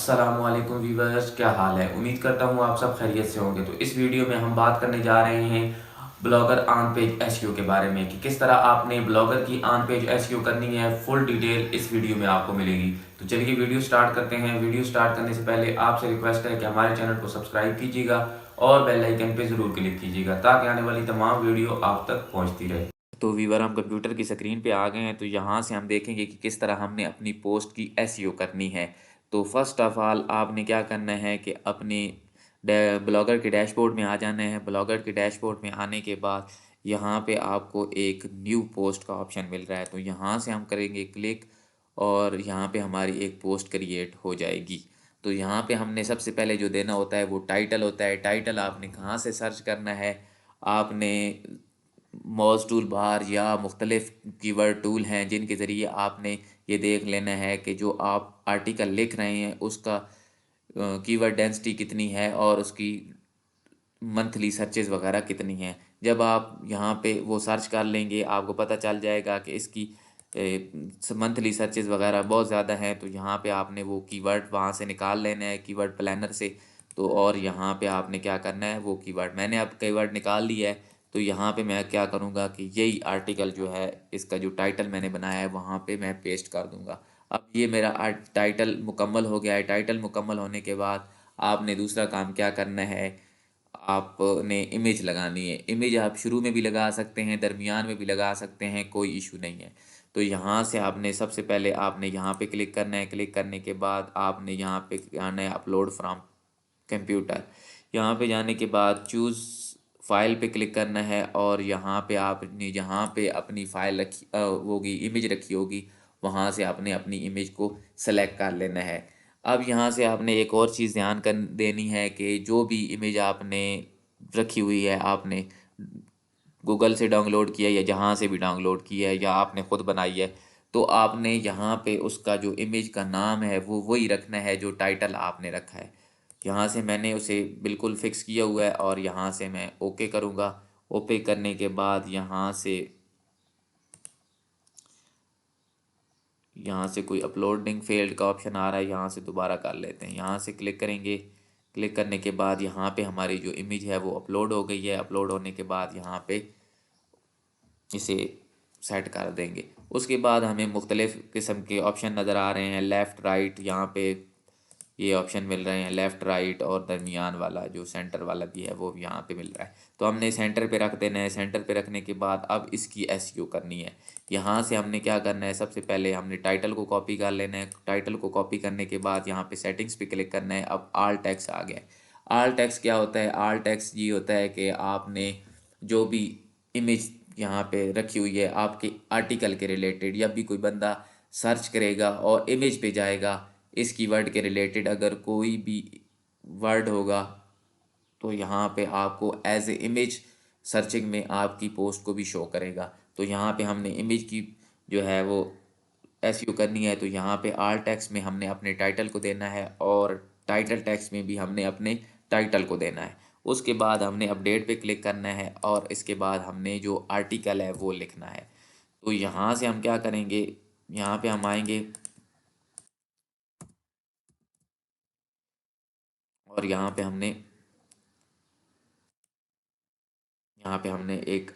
अस्सलामुअलैकुम वीवर्स, क्या हाल है। उम्मीद करता हूँ आप सब खैरियत से होंगे। तो इस वीडियो में हम बात करने जा रहे हैं ब्लॉगर ऑन पेज एसईओ के बारे में कि किस तरह आपने ब्लॉगर की ऑन पेज एसईओ करनी है। फुल डिटेल इस वीडियो में आपको मिलेगी। तो चलिए वीडियो स्टार्ट करते हैं। वीडियो स्टार्ट करने से पहले आपसे रिक्वेस्ट है कि हमारे चैनल को सब्सक्राइब कीजिएगा और बेल आइकन पे ज़रूर क्लिक कीजिएगा ताकि आने वाली तमाम वीडियो आप तक पहुँचती रहे। तो वीवर हम कंप्यूटर की स्क्रीन पे आ गए हैं। तो यहाँ से हम देखेंगे कि किस तरह हमने अपनी पोस्ट की एसईओ करनी है। तो फर्स्ट ऑफ ऑल आपने क्या करना है कि अपनी ब्लॉगर के डैशबोर्ड में आ जाना है। ब्लॉगर के डैशबोर्ड में आने के बाद यहाँ पे आपको एक न्यू पोस्ट का ऑप्शन मिल रहा है। तो यहाँ से हम करेंगे क्लिक और यहाँ पे हमारी एक पोस्ट क्रिएट हो जाएगी। तो यहाँ पे हमने सबसे पहले जो देना होता है वो टाइटल होता है। टाइटल आपने कहाँ से सर्च करना है, आपने मौज टूल बार या मुख्तलिफ कीवर्ड टूल हैं जिनके ज़रिए आपने ये देख लेना है कि जो आप आर्टिकल लिख रहे हैं उसका कीवर्ड डेंसिटी कितनी है और उसकी मंथली सर्चेज़ वगैरह कितनी हैं। जब आप यहाँ पे वो सर्च कर लेंगे आपको पता चल जाएगा कि इसकी मंथली सर्चेज़ वगैरह बहुत ज़्यादा हैं। तो यहाँ पे आपने वो कीवर्ड वहाँ से निकाल लेना है कीवर्ड प्लानर से। तो और यहाँ पे आपने क्या करना है, वो कीवर्ड मैंने अब कीवर्ड निकाल लिया है। तो यहाँ पे मैं क्या करूँगा कि यही आर्टिकल जो है इसका जो टाइटल मैंने बनाया है वहाँ पे मैं पेस्ट कर दूँगा। अब ये मेरा टाइटल मुकम्मल हो गया है। टाइटल मुकम्मल होने के बाद आपने दूसरा काम क्या करना है, आपने इमेज लगानी है। इमेज आप शुरू में भी लगा सकते हैं, दरमियान में भी लगा सकते हैं, कोई इशू नहीं है। तो यहाँ से आपने सबसे पहले आपने यहाँ पे क्लिक करना है। क्लिक करने के बाद आपने यहाँ पे आना है अपलोड फ्रॉम कंप्यूटर। यहाँ पे जाने के बाद चूज़ फाइल पे क्लिक करना है और यहाँ पे आपने जहाँ पे अपनी फ़ाइल रखी होगी, इमेज रखी होगी, वहाँ से आपने अपनी इमेज को सेलेक्ट कर लेना है। अब यहाँ से आपने एक और चीज़ ध्यान कर देनी है कि जो भी इमेज आपने रखी हुई है, आपने गूगल से डाउनलोड किया है या जहाँ से भी डाउनलोड किया है या आपने ख़ुद बनाई है, तो आपने यहाँ पे उसका जो इमेज का नाम है वो वही रखना है जो टाइटल आपने रखा है। यहाँ से मैंने उसे बिल्कुल फ़िक्स किया हुआ है और यहाँ से मैं ओके करूँगा। ओके करने के बाद यहाँ से कोई अपलोडिंग फेल्ड का ऑप्शन आ रहा है, यहाँ से दोबारा कर लेते हैं। यहाँ से क्लिक करेंगे। क्लिक करने के बाद यहाँ पे हमारी जो इमेज है वो अपलोड हो गई है। अपलोड होने के बाद यहाँ पे इसे सेट कर देंगे। उसके बाद हमें मुख्तलिफ़ किस्म के ऑप्शन नज़र आ रहे हैं, लेफ़्ट राइट, यहाँ पे ये ऑप्शन मिल रहे हैं लेफ़्ट राइट, और दरमियान वाला जो सेंटर वाला भी है वो भी यहाँ पे मिल रहा है। तो हमने सेंटर पे रख देना है। सेंटर पे रखने के बाद अब इसकी एसईओ करनी है। यहाँ से हमने क्या करना है, सबसे पहले हमने टाइटल को कॉपी कर लेना है। टाइटल को कॉपी करने के बाद यहाँ पे सेटिंग्स पे क्लिक करना है। अब आल टेक्स्ट आ गया है। आल टेक्स्ट क्या होता है, आल टेक्स्ट ये होता है कि आपने जो भी इमेज यहाँ पे रखी हुई है आपके आर्टिकल के रिलेटेड, या भी कोई बंदा सर्च करेगा और इमेज पे जाएगा इस कीवर्ड के रिलेटेड, अगर कोई भी वर्ड होगा तो यहाँ पे आपको एज ए इमेज सर्चिंग में आपकी पोस्ट को भी शो करेगा। तो यहाँ पे हमने इमेज की जो है वो एसईओ करनी है। तो यहाँ पे आल टेक्स्ट में हमने अपने टाइटल को देना है और टाइटल टेक्स्ट में भी हमने अपने टाइटल को देना है। उसके बाद हमने अपडेट पे क्लिक करना है और इसके बाद हमने जो आर्टिकल है वो लिखना है। तो यहाँ से हम क्या करेंगे, यहाँ पे हम आएंगे और यहाँ पे हमने एक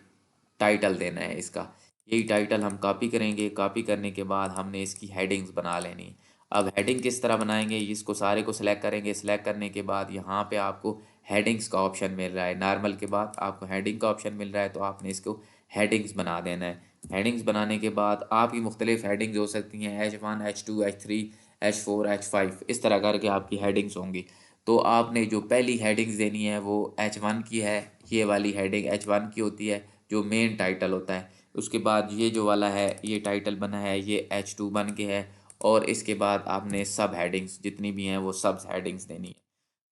टाइटल देना है इसका। यही टाइटल हम कॉपी करेंगे। कॉपी करने के बाद हमने इसकी हेडिंग्स बना लेनी है। अब हेडिंग किस तरह बनाएंगे, इसको सारे को सिलेक्ट करेंगे। सिलेक्ट करने के बाद यहाँ पे आपको हेडिंग्स का ऑप्शन मिल रहा है। नॉर्मल के बाद आपको हेडिंग का ऑप्शन मिल रहा है, तो आपने इसको हेडिंग्स बना देना है। हेडिंग्स बनाने के बाद आपकी मुख्तलिफ हेडिंग्स हो सकती हैं, H1 H2 H3 H4 H5, इस तरह करके आपकी हेडिंग्स होंगी। तो आपने जो पहली हेडिंग्स देनी है वो H1 की है। ये वाली हेडिंग H1 की होती है जो मेन टाइटल होता है। उसके बाद ये जो वाला है ये टाइटल बना है ये H2 बन के है। और इसके बाद आपने सब हेडिंग्स जितनी भी हैं वो सब हेडिंग्स देनी है।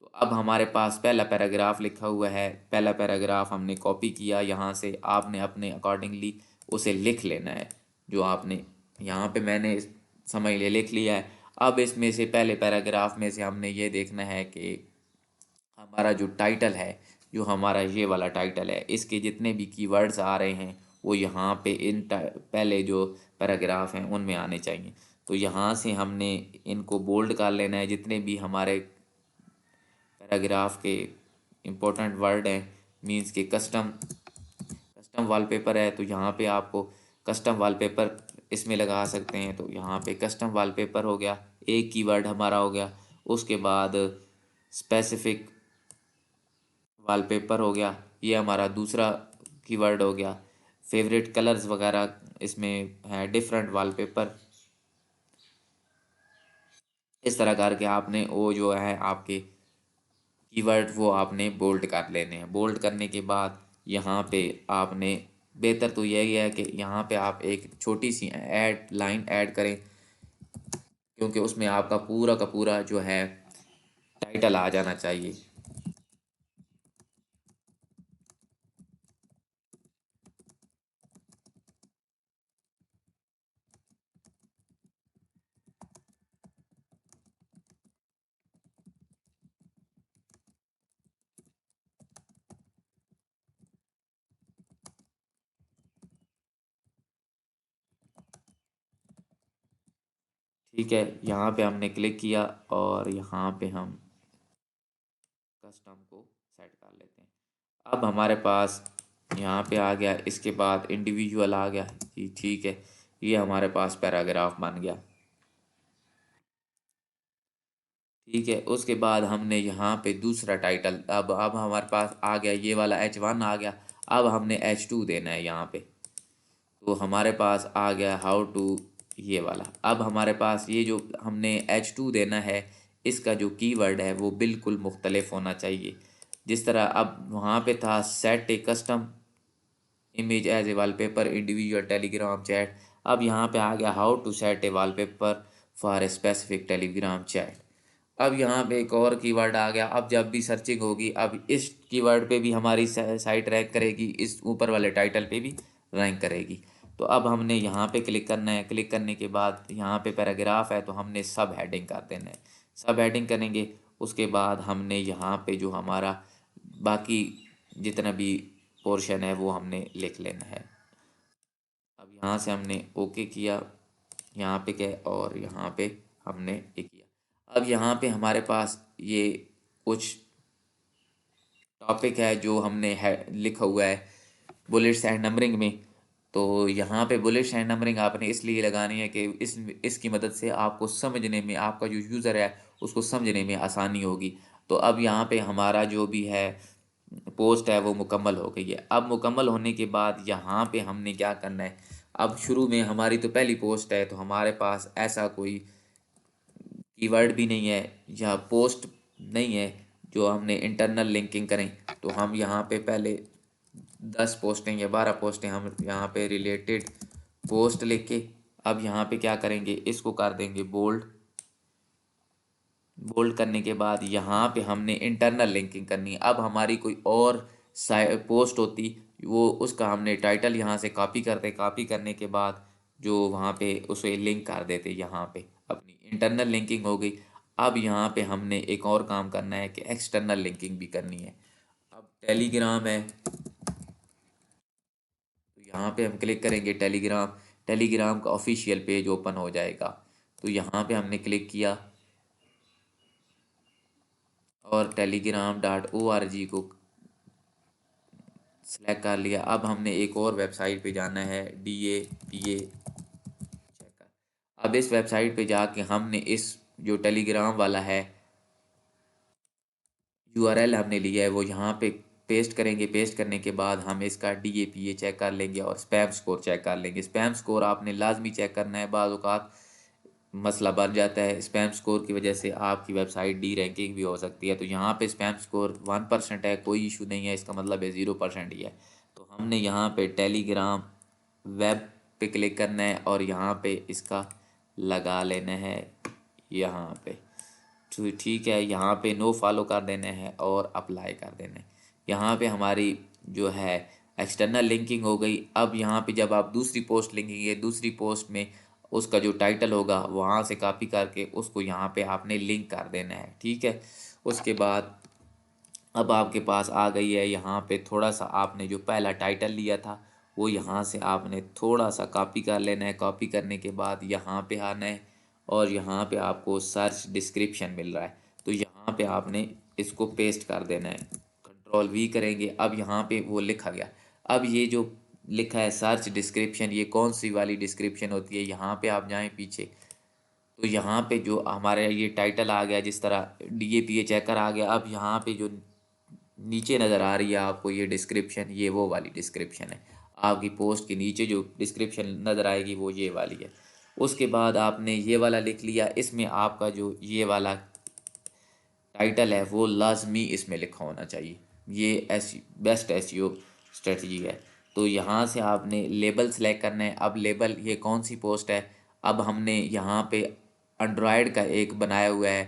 तो अब हमारे पास पहला पैराग्राफ लिखा हुआ है। पहला पैराग्राफ हमने कॉपी किया, यहाँ से आपने अपने अकॉर्डिंगली उसे लिख लेना है। जो आपने यहाँ पे मैंने समझ लिया, लिख लिया है। अब इसमें से पहले पैराग्राफ में से हमने ये देखना है कि हमारा जो टाइटल है, जो हमारा ये वाला टाइटल है, इसके जितने भी कीवर्ड्स आ रहे हैं वो यहाँ पे पहले जो पैराग्राफ हैं उनमें आने चाहिए। तो यहाँ से हमने इनको बोल्ड कर लेना है, जितने भी हमारे पैराग्राफ के इम्पोर्टेंट वर्ड हैं, मीन्स के कस्टम वॉलपेपर है, तो यहाँ पे आपको कस्टम वॉलपेपर इसमें लगा सकते हैं। तो यहाँ पे कस्टम वॉलपेपर हो गया, एक कीवर्ड हमारा हो गया। उसके बाद स्पेसिफिक वॉलपेपर हो गया, ये हमारा दूसरा कीवर्ड हो गया। फेवरेट कलर्स वगैरह इसमें है, डिफरेंट वॉलपेपर। इस तरह करके आपने वो जो है आपके कीवर्ड वो आपने बोल्ड कर लेने हैं। बोल्ड करने के बाद यहाँ पे आपने, बेहतर तो यही है कि यहाँ पे आप एक छोटी सी लाइन ऐड करें, क्योंकि उसमें आपका पूरा का पूरा जो है टाइटल आ जाना चाहिए। ठीक है, यहाँ पे हमने क्लिक किया और यहाँ पे हम कस्टम को सेट कर लेते हैं। अब हमारे पास यहाँ पे आ गया, इसके बाद इंडिविजुअल आ गया जी। ठीक है, ये हमारे पास पैराग्राफ बन गया। ठीक है, उसके बाद हमने यहाँ पे दूसरा टाइटल, अब हमारे पास आ गया ये वाला H1 आ गया। अब हमने H2 देना है यहाँ पे, तो हमारे पास आ गया हाउ टू, ये वाला। अब हमारे पास ये जो हमने H2 देना है, इसका जो कीवर्ड है वो बिल्कुल मुख्तलिफ होना चाहिए। जिस तरह अब वहाँ पे था set a custom image as a wallpaper individual Telegram chat, अब यहाँ पे आ गया how to set a wallpaper for a specific Telegram chat. अब यहाँ पे एक और कीवर्ड आ गया। अब जब भी सर्चिंग होगी, अब इस कीवर्ड पे भी हमारी साइट रैंक करेगी, इस ऊपर वाले टाइटल पे भी रैंक करेगी। तो अब हमने यहाँ पे क्लिक करना है। क्लिक करने के बाद यहाँ पे पैराग्राफ है, तो हमने सब हेडिंग कर देना है। सब हेडिंग करेंगे, उसके बाद हमने यहाँ पे जो हमारा बाकी जितना भी पोर्शन है वो हमने लिख लेना है। अब यहाँ से हमने ओके किया, यहाँ पे क्या, और यहाँ पे हमने ये किया। अब यहाँ पे हमारे पास ये कुछ टॉपिक है जो हमने लिखा हुआ है बुलेट्स एंड नंबरिंग में। तो यहाँ पे बुलेट्स एंड नंबरिंग आपने इसलिए लगानी है कि इसकी मदद से आपको समझने में, आपका जो यूज़र है उसको समझने में आसानी होगी। तो अब यहाँ पे हमारा जो भी है पोस्ट है वो मुकम्मल हो गई है। अब मुकम्मल होने के बाद यहाँ पे हमने क्या करना है, अब शुरू में हमारी तो पहली पोस्ट है, तो हमारे पास ऐसा कोई कीवर्ड भी नहीं है या पोस्ट नहीं है जो हमने इंटरनल लिंकिंग करें। तो हम यहाँ पे पहले 10 पोस्टें या 12 पोस्टें हम यहाँ पे रिलेटेड पोस्ट लिख के, अब यहाँ पे क्या करेंगे, इसको कर देंगे बोल्ड। बोल्ड करने के बाद यहाँ पे हमने इंटरनल लिंकिंग करनी है। अब हमारी कोई और पोस्ट होती, वो उसका हमने टाइटल यहाँ से कॉपी करते, कॉपी करने के बाद जो वहाँ पे उसे लिंक कर देते, यहाँ पे अपनी इंटरनल लिंकिंग हो गई। अब यहाँ पे हमने एक और काम करना है कि एक्सटर्नल लिंकिंग भी करनी है। अब टेलीग्राम है, तो यहाँ पे हम क्लिक करेंगे टेलीग्राम। टेलीग्राम का ऑफिशियल पेज ओपन हो जाएगा, तो यहाँ पे हमने क्लिक किया और telegram.org को सेलेक्ट कर लिया। अब हमने एक और वेबसाइट पे जाना है, DAPA चेकर। अब इस वेबसाइट पे जाके हमने इस जो टेलीग्राम वाला है URL हमने लिया है वो यहाँ पे पेस्ट करेंगे। पेस्ट करने के बाद हम इसका DAPA चेक कर लेंगे और स्पैम स्कोर चेक कर लेंगे। स्पैम स्कोर आपने लाजमी चेक करना है, बाज़ औक़ात मसला बन जाता है। स्पैम स्कोर की वजह से आपकी वेबसाइट डी रैंकिंग भी हो सकती है। तो यहाँ पे स्पैम स्कोर 1% है, कोई इशू नहीं है, इसका मतलब है 0% ही है। तो हमने यहाँ पे टेलीग्राम वेब पे क्लिक करना है और यहाँ पे इसका लगा लेना है यहाँ पे। तो ठीक है, यहाँ पे नो फॉलो कर देना है और अप्लाई कर देना है। यहाँ पे हमारी जो है एक्सटर्नल लिंकिंग हो गई। अब यहाँ पे जब आप दूसरी पोस्ट लिखेंगे, दूसरी पोस्ट में उसका जो टाइटल होगा वहाँ से कॉपी करके उसको यहाँ पे आपने लिंक कर देना है। ठीक है, उसके बाद अब आपके पास आ गई है, यहाँ पे थोड़ा सा आपने जो पहला टाइटल लिया था वो यहाँ से आपने थोड़ा सा कॉपी कर लेना है। कॉपी करने के बाद यहाँ पे आना है और यहाँ पे आपको सर्च डिस्क्रिप्शन मिल रहा है, तो यहाँ पे आपने इसको पेस्ट कर देना है। कंट्रोल वी करेंगे, अब यहाँ पे वो लिखा गया। अब ये जो लिखा है सर्च डिस्क्रिप्शन, ये कौन सी वाली डिस्क्रिप्शन होती है, यहाँ पे आप जाएं पीछे, तो यहाँ पे जो हमारे ये टाइटल आ गया, जिस तरह DAPA चेकर आ गया। अब यहाँ पे जो नीचे नज़र आ रही है आपको ये डिस्क्रिप्शन, ये वो वाली डिस्क्रिप्शन है। आपकी पोस्ट के नीचे जो डिस्क्रिप्शन नज़र आएगी वो ये वाली है। उसके बाद आपने ये वाला लिख लिया, इसमें आपका जो ये वाला टाइटल है वो लाजमी इसमें लिखा होना चाहिए। ये बेस्ट SEO स्ट्रेटजी है। तो यहाँ से आपने लेबल सेलेक्ट करना है। अब लेबल ये कौन सी पोस्ट है, अब हमने यहाँ पे एंड्रॉयड का एक बनाया हुआ है,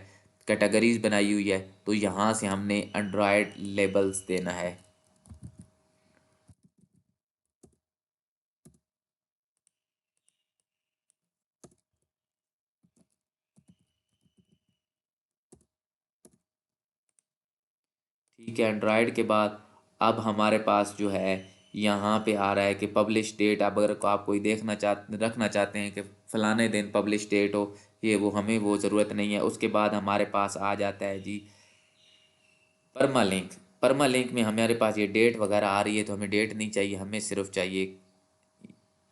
कैटेगरीज बनाई हुई है, तो यहाँ से हमने एंड्रॉयड लेबल्स देना है। ठीक है, एंड्रॉयड के बाद अब हमारे पास जो है यहाँ पे आ रहा है कि पब्लिश डेट। अब अगर आप कोई रखना चाहते हैं कि फ़लाने दिन पब्लिश डेट हो, ये वो हमें वो ज़रूरत नहीं है। उसके बाद हमारे पास आ जाता है जी परमा लिंक। परमा लिंक में हमारे पास ये डेट वगैरह आ रही है, तो हमें डेट नहीं चाहिए, हमें सिर्फ चाहिए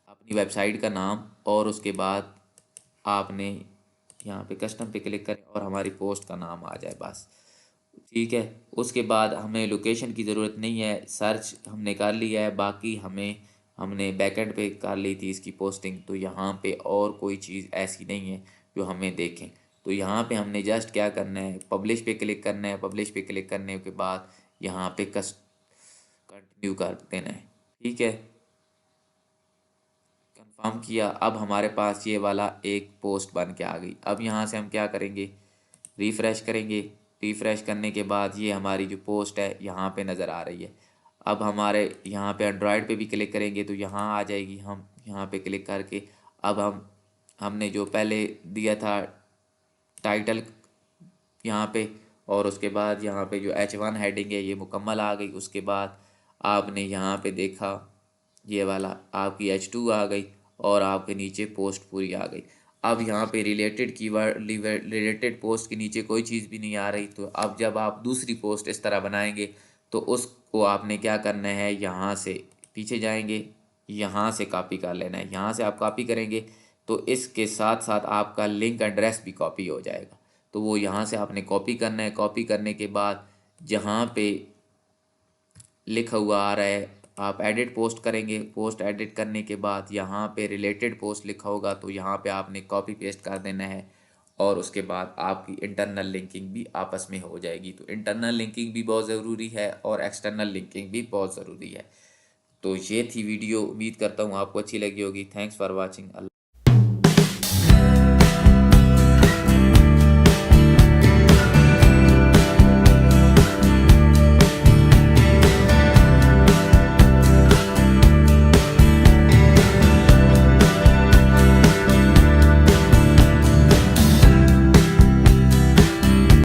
अपनी वेबसाइट का नाम, और उसके बाद आपने यहाँ पे कस्टम पे क्लिक करें और हमारी पोस्ट का नाम आ जाए बस। ठीक है, उसके बाद हमें लोकेशन की ज़रूरत नहीं है, सर्च हमने कर लिया है। बाकी हमने बैकएंड पे कर ली थी इसकी पोस्टिंग, तो यहाँ पे और कोई चीज़ ऐसी नहीं है जो हमें देखें। तो यहाँ पे हमने जस्ट क्या करना है, पब्लिश पे क्लिक करना है। पब्लिश पे क्लिक करने के बाद यहाँ पे कंटिन्यू कर देना है। ठीक है, कंफर्म किया। अब हमारे पास ये वाला एक पोस्ट बन के आ गई। अब यहाँ से हम क्या करेंगे, रिफ़्रेश करेंगे। रिफ़्रेश करने के बाद ये हमारी जो पोस्ट है यहाँ पे नज़र आ रही है। अब हमारे यहाँ पे एंड्रॉयड पे भी क्लिक करेंगे तो यहाँ आ जाएगी। हम यहाँ पे क्लिक करके अब हमने जो पहले दिया था टाइटल यहाँ पे, और उसके बाद यहाँ पे जो H1 हेडिंग है ये मुकम्मल आ गई। उसके बाद आपने यहाँ पे देखा ये वाला आपकी H2 आ गई और आपके नीचे पोस्ट पूरी आ गई। अब यहाँ पे रिलेटेड कीवर्ड, रिलेटेड पोस्ट के नीचे कोई चीज़ भी नहीं आ रही। तो अब जब आप दूसरी पोस्ट इस तरह बनाएंगे तो उसको आपने क्या करना है, यहाँ से पीछे जाएंगे, यहाँ से कॉपी कर लेना है। यहाँ से आप कॉपी करेंगे तो इसके साथ साथ आपका लिंक एड्रेस भी कॉपी हो जाएगा। तो वो यहाँ से आपने कॉपी करना है। कॉपी करने के बाद जहाँ पे लिखा हुआ आ रहा है आप एडिट पोस्ट करेंगे। पोस्ट एडिट करने के बाद यहाँ पे रिलेटेड पोस्ट लिखा होगा, तो यहाँ पे आपने कॉपी पेस्ट कर देना है, और उसके बाद आपकी इंटरनल लिंकिंग भी आपस में हो जाएगी। तो इंटरनल लिंकिंग भी बहुत ज़रूरी है और एक्सटर्नल लिंकिंग भी बहुत ज़रूरी है। तो ये थी वीडियो, उम्मीद करता हूँ आपको अच्छी लगी होगी। Thanks for watching.